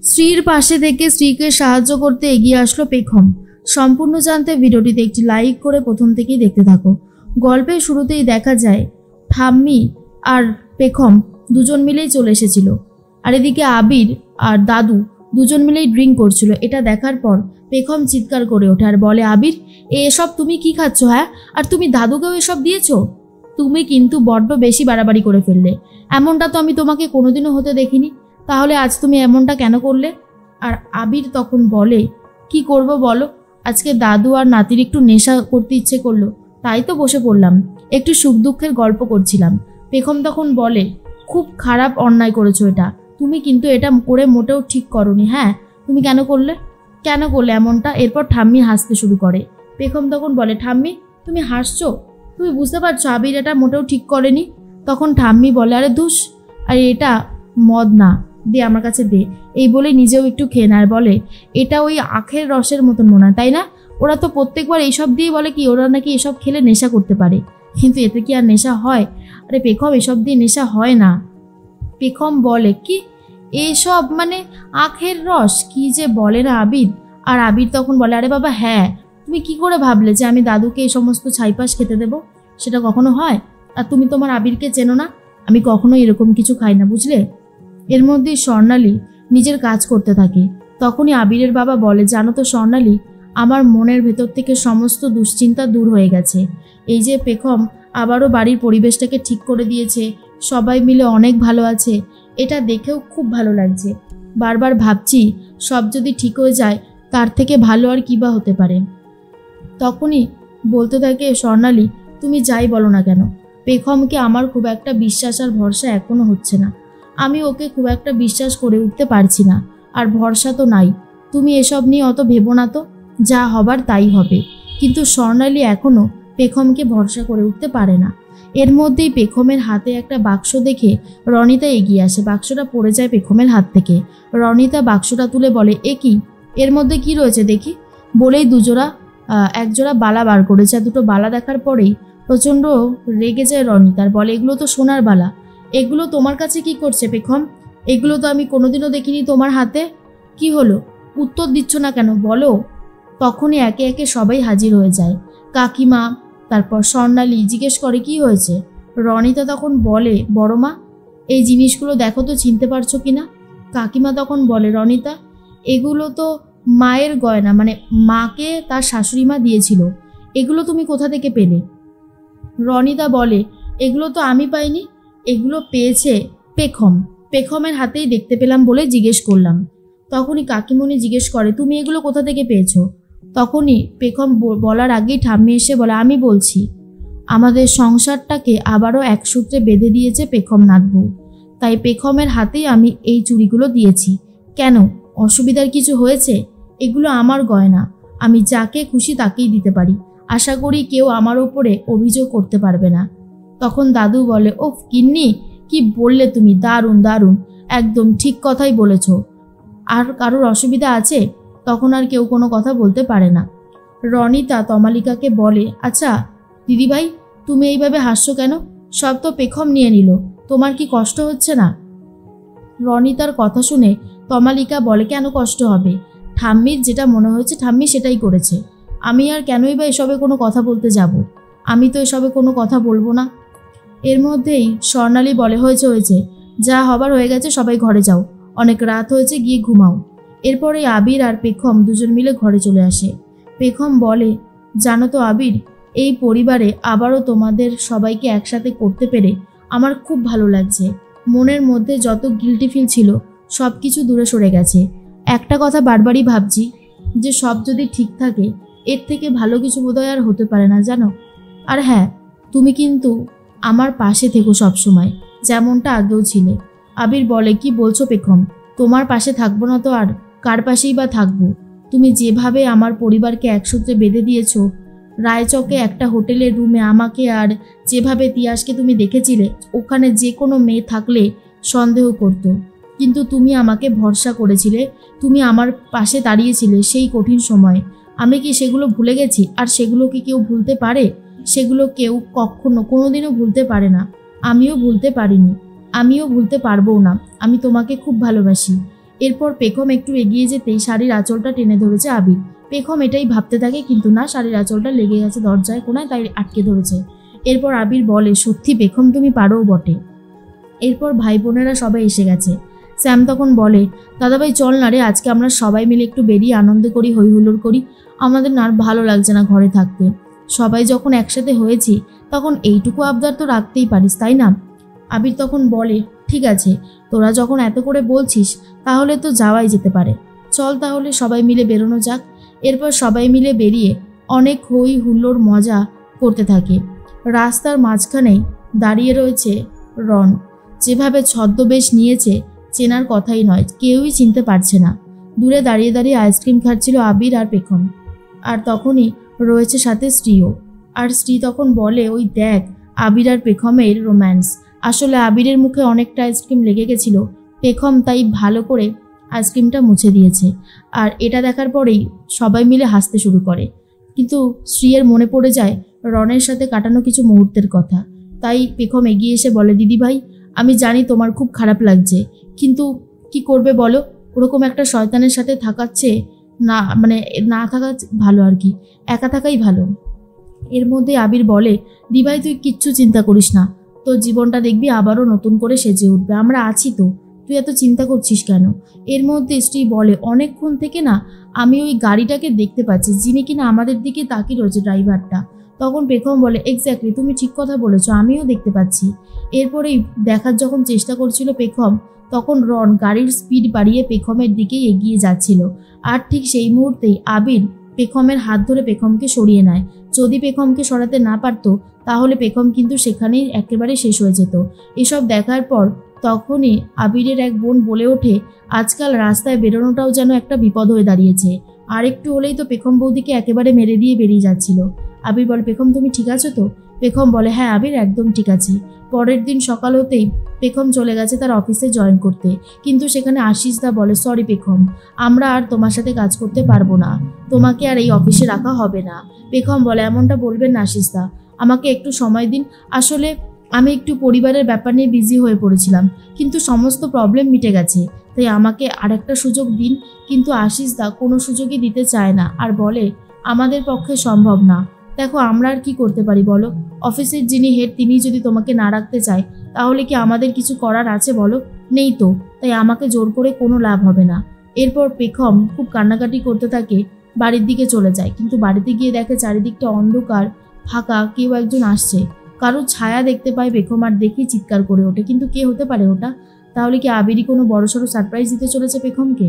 স্ত্রীর পাশে থেকে স্ত্রীকে সাহায্য করতে এগিয়ে আসলো পেখম। সম্পূর্ণ জানতে ভিডিওটিতে একটি লাইক করে প্রথম থেকেই দেখতে থাকো। গল্পের শুরুতেই দেখা যায় ঠাম্মি আর পেখম দুজন মিলেই চলে এসেছিল, আর এদিকে আবির আর দাদু দুজন মিলেই ড্রিঙ্ক করছিল। এটা দেখার পর পেখম চিৎকার করে ওঠে আর বলে, আবির এসব তুমি কি খাচ্ছ? হ্যাঁ, আর তুমি দাদুকেও এসব দিয়েছো? তুমি কিন্তু বড্ড বেশি বাড়াবাড়ি করে ফেললে। এমনটা তো আমি তোমাকে কোনোদিনও হতে দেখিনি। তাহলে আজ তুমি এমনটা কেন করলে? আর আবির তখন বলে, কি করব বলো, আজকে দাদু আর নাতির একটু নেশা করতে ইচ্ছে করলো, তাই তো বসে পড়লাম, একটু সুখ দুঃখের গল্প করছিলাম। পেখম তখন বলে, খুব খারাপ অন্যায় করেছো এটা, তুমি কিন্তু এটা করে মোটেও ঠিক করনি। হ্যাঁ, তুমি কেন করলে এমনটা? এরপর ঠাম্মি হাসতে শুরু করে। পেখম তখন বলে, ঠাম্মি তুমি হাসছো? তুমি বুঝতে পারছো আবির এটা মোটেও ঠিক করেনি? তখন ঠাম্মি বলে, আরে ধুস, আর এটা মদ না, দে আমার কাছে দে। এই বলে নিজেও একটু খেয়ে নেয় আর বলে, এটা ওই আখের রসের মতন মনে হয়, তাই না? ওরা তো প্রত্যেকবার এইসব দিয়ে বলে কি ওরা নাকি এসব খেলে নেশা করতে পারে, কিন্তু এতে কি আর নেশা হয়? আরে পেখম, এসব দিয়ে নেশা হয় না। পেখম বলে, কি এসব মানে আখের রস, কি যে বলে না আবির। আর আবির তখন বলে, আরে বাবা হ্যাঁ, তুমি কি করে ভাবলে যে আমি দাদুকে এই সমস্ত ছাইপাশ খেতে দেব? সেটা কখনো হয়? আর তুমি তোমার আবিরকে চেনো না, আমি কখনো এরকম কিছু খাই না, বুঝলে? এর মধ্যেই স্বর্ণালী নিজের কাজ করতে থাকে। তখনই আবিরের বাবা বলে, জানো তো স্বর্ণালী, আমার মনের ভেতর থেকে সমস্ত দুশ্চিন্তা দূর হয়ে গেছে। এই যে পেখম আবারও বাড়ির পরিবেশটাকে ঠিক করে দিয়েছে, সবাই মিলে অনেক ভালো আছে, এটা দেখেও খুব ভালো লাগছে। বারবার ভাবছি সব যদি ঠিক হয়ে যায় তার থেকে ভালো আর কী বা হতে পারে। তখনই বলতে থাকে স্বর্ণালী, তুমি যাই বলো না কেন, পেখমকে আমার খুব একটা বিশ্বাস আর ভরসা এখনো হচ্ছে না। আমি ওকে খুব একটা বিশ্বাস করে উঠতে পারছি না, আর ভরসা তো নাই। তুমি এসব নিয়ে অত ভেবো না তো, যা হবার তাই হবে। কিন্তু স্বর্ণালী এখনও পেখমকে ভরসা করে উঠতে পারে না। এর মধ্যেই পেখমের হাতে একটা বাক্স দেখে রনিতা এগিয়ে আসে। বাক্সটা পড়ে যায় পেখমের হাত থেকে। রনিতা বাক্সটা তুলে বলে, এ কি, এর মধ্যে কি রয়েছে দেখি? বলেই একজোড়া বালা বার করেছে। দুটো বালা দেখার পরেই প্রচণ্ড রেগে যায় রনিতার, বলে, এগুলো তো সোনার বালা, এগুলো তোমার কাছে কি করছে পেখম? এগুলো তো আমি কোনোদিনও দেখিনি তোমার হাতে। কি হলো, উত্তর দিচ্ছ না কেন, বলো? তখনই একে একে সবাই হাজির হয়ে যায়। কাকিমা, তারপর স্বর্ণালী জিজ্ঞেস করে, কি হয়েছে? রনিতা তখন বলে, বড় মা, এই জিনিসগুলো দেখো তো চিনতে পারছো কিনা? কাকিমা তখন বলে, রনিতা, এগুলো তো মায়ের গয়না, মানে মাকে তার শাশুড়ি মা দিয়েছিল, এগুলো তুমি কোথা থেকে পেলে? রনিতা বলে, এগুলো তো আমি পাইনি, এগুলো পেয়েছে পেখমের হাতেই দেখতে পেলাম বলে জিজ্ঞেস করলাম। তখনই কাকিমণি জিজ্ঞেস করে, তুমি এগুলো কোথা থেকে পেয়েছো? তখনই পেখম বলার আগেই ঠাম্মি এসে বলে, আমি বলছি, আমাদের সংসারটাকে আবারও এক সূত্রে বেঁধে দিয়েছে পেখম নাথবু, তাই পেখমের হাতেই আমি এই চুড়িগুলো দিয়েছি। কেন, অসুবিধার কিছু হয়েছে? এগুলো আমার গয়না, আমি যাকে খুশি তাকেই দিতে পারি, আশা করি কেউ আমার ওপরে অভিযোগ করতে পারবে না। তখন দাদু বলে, ওফ গিন্নি, কি বললে তুমি, দারুণ দারুণ, একদম ঠিক কথাই বলেছ। আর কারোর অসুবিধা আছে? তখন আর কেউ কোনো কথা বলতে পারে না। রনিতা তমালিকাকে বলে, আচ্ছা দিদিভাই, তুমি এইভাবে হাসছো কেন? সব তো পেখম নিয়ে নিল, তোমার কি কষ্ট হচ্ছে না? রনিতার কথা শুনে তমালিকা বলে, কেন কষ্ট হবে? ঠাম্মির যেটা মনে হয়েছে ঠাম্মি সেটাই করেছে, আমি আর কেনই বা এসবে কোনো কথা বলতে যাব? আমি তো এসবে কোনো কথা বলবো না। এর মধ্যেই স্বর্ণালী বলে, হয়েছে, যা হবার হয়ে গেছে, সবাই ঘরে যাও, অনেক রাত হয়েছে, গিয়ে ঘুমাও। এরপরে আবির আর পেখম দুজন মিলে ঘরে চলে আসে। পেখম বলে, জানো তো আবির, এই পরিবারে আবারও তোমাদের সবাইকে একসাথে করতে পেরে আমার খুব ভালো লাগছে। মনের মধ্যে যত গিল্টি ফিল ছিল সব কিছু দূরে সরে গেছে। একটা কথা বারবারই ভাবছি, যে সব যদি ঠিক থাকে এর থেকে ভালো কিছু বোধহয় আর হতে পারে না, জানো? আর হ্যাঁ, তুমি কিন্তু আমার পাশে থেকো সবসময়, যেমনটা আগেও ছিলে। আবির বলে, কি বলছো পেখম, তোমার পাশে থাকবো না তো আর কার পাশেই বা থাকবো? তুমি যেভাবে আমার পরিবারকে একসূত্রে বেঁধে দিয়েছো, রায়চকে একটা হোটেলের রুমে আমাকে আর যেভাবে তিয়াসকে তুমি দেখেছিলে, ওখানে যে কোনো মেয়ে থাকলে সন্দেহ করত, কিন্তু তুমি আমাকে ভরসা করেছিলে, তুমি আমার পাশে দাঁড়িয়েছিলে সেই কঠিন সময়ে। আমি কি সেগুলো ভুলে গেছি? আর সেগুলো কি কেউ ভুলতে পারে? সেগুলো কেউ কখনো কোনোদিনও ভুলতে পারে না। আমিও ভুলতে পারিনি, আমিও ভুলতে পারবো না। আমি তোমাকে খুব ভালোবাসি, এরপর পেখম একটু এগিয়ে যেতেই শাড়ির আঁচলটা টেনে ধরেছে আবির। পেখম এটাই ভাবতে থাকে, কিন্তু না, শাড়ির আঁচলটা লেগে গেছে দরজায় কোনায়, তাই আটকে ধরেছে। এরপর আবির বলে, সত্যি পেখম তুমি পারোও বটে। এরপর ভাই বোনেরা সবাই এসে গেছে। স্যাম তখন বলে, দাদাভাই চল না রে, আজকে আমরা সবাই মিলে একটু বেরিয়ে আনন্দ করি, হই হুল্লোড় করি। আমাদের না আর ভালো লাগছে না ঘরে থাকতে। সবাই যখন একসাথে হয়েছি তখন এইটুকু আবদার তো রাখতেই পারিস, তাই না? আবির তখন বলে, ঠিক আছে, তোরা যখন এত করে বলছিস তাহলে তো যাওয়াই যেতে পারে। চল তাহলে সবাই মিলে বেরোনো যাক। এরপর সবাই মিলে বেরিয়ে অনেক হই হুল্লোড় মজা করতে থাকে। রাস্তার মাঝখানেই দাঁড়িয়ে রয়েছে রন। যেভাবে ছদ্মবেশ নিয়েছে চেনার কথাই নয়, কেউই চিনতে পারছে না। দূরে দাঁড়িয়ে দাঁড়িয়ে আইসক্রিম খাচ্ছিল আবির আর পেখম। আর তখনই রয়েছে সাথে স্ত্রীও। আর স্ত্রী তখন বলে, ওই দেখ আবির আর পেখমের রোম্যান্স। আসলে আবিরের মুখে অনেকটা আইসক্রিম লেগে গেছিল, পেখম তাই ভালো করে আইসক্রিমটা মুছে দিয়েছে। আর এটা দেখার পরেই সবাই মিলে হাসতে শুরু করে। কিন্তু স্ত্রীর মনে পড়ে যায় রনের সাথে কাটানো কিছু মুহূর্তের কথা। তাই পেখম এগিয়ে এসে বলে, দিদিভাই আমি জানি তোমার খুব খারাপ লাগছে, কিন্তু কি করবে বলো, ওরকম একটা শয়তানের সাথে থাকাচ্ছে না, মানে না থাকা ভালো আর কি, একা থাকাই ভালো। এর মধ্যে আবির বলে, দিভাই তুই কিচ্ছু চিন্তা করিস না, তোর জীবনটা দেখবি আবারও নতুন করে সেজে উঠবে, আমরা আছি তো, তুই এত চিন্তা করছিস কেন? এর মধ্যে স্ত্রী বলে, অনেকক্ষণ থেকে না আমি ওই গাড়িটাকে দেখতে পাচ্ছি, যিনি কিনা আমাদের দিকে তাকিয়ে রয়েছে, ড্রাইভারটা। তখন পেখম বলে, এক্স্যাক্টলি, তুমি ঠিক কথা বলেছো, আমিও দেখতে পাচ্ছি। এরপরেই দেখার যখন চেষ্টা করছিল পেখম, তখন রন গাড়ির স্পিড বাড়িয়ে পেখমের দিকেই এগিয়ে যাচ্ছিল। আর ঠিক সেই মুহূর্তেই আবির পেখমের হাত ধরে পেখমকে সরিয়ে নেয়। যদি পেখমকে সরাতে না পারতো তাহলে পেখম কিন্তু সেখানেই একেবারে শেষ হয়ে যেত। এসব দেখার পর তখনই আবিরের এক বোন বলে ওঠে, আজকাল রাস্তায় বেরোনোটাও যেন একটা বিপদ হয়ে দাঁড়িয়েছে। আর একটু হলেই তো পেখম বৌদিকে একেবারে মেরে দিয়ে বেরিয়ে যাচ্ছিল। আবির বলে, পেখম তুমি ঠিক আছো তো? পেখম বলে, হ্যাঁ আবির, একদম ঠিক আছি। পরের দিন সকাল হতেই পেখম চলে গেছে তার অফিসে জয়েন করতে। কিন্তু সেখানে আশিস দা বলে, সরি পেখম, আমরা আর তোমার সাথে কাজ করতে পারবো না, তোমাকে আর এই অফিসে রাখা হবে না। পেখম বলে, এমনটা বলবেন না আশিস দা, আমাকে একটু সময় দিন। আসলে আমি একটু পরিবারের ব্যাপার নিয়ে বিজি হয়ে পড়েছিলাম, কিন্তু সমস্ত প্রবলেম মিটে গেছে, তাই আমাকে আরেকটা সুযোগ দিন। কিন্তু আশিস দা কোনো সুযোগই দিতে চায় না, আর বলে, আমাদের পক্ষে সম্ভব না। দেখো আমরা আর কি করতে পারি বলো? অফিসের যিনি হেড তিনি যদি তোমাকে না রাখতে চায় তাহলে কি আমাদের কিছু করার আছে বলো? নেই তো, তাই আমাকে জোর করে কোনো লাভ হবে না। এরপর পেখম খুব কান্নাকাটি করতে থাকে, বাড়ির দিকে চলে যায়। কিন্তু বাড়িতে গিয়ে দেখে চারিদিকটা অন্ধকার, ফাঁকা, কেউ একজন আসছে, কারো ছায়া দেখতে পায় পেখম, আর দেখে চিৎকার করে ওঠে। কিন্তু কে হতে পারে ওটা? তাহলে কি আবিরই কোনো বড়সড় সারপ্রাইজ দিতে চলেছে পেখমকে?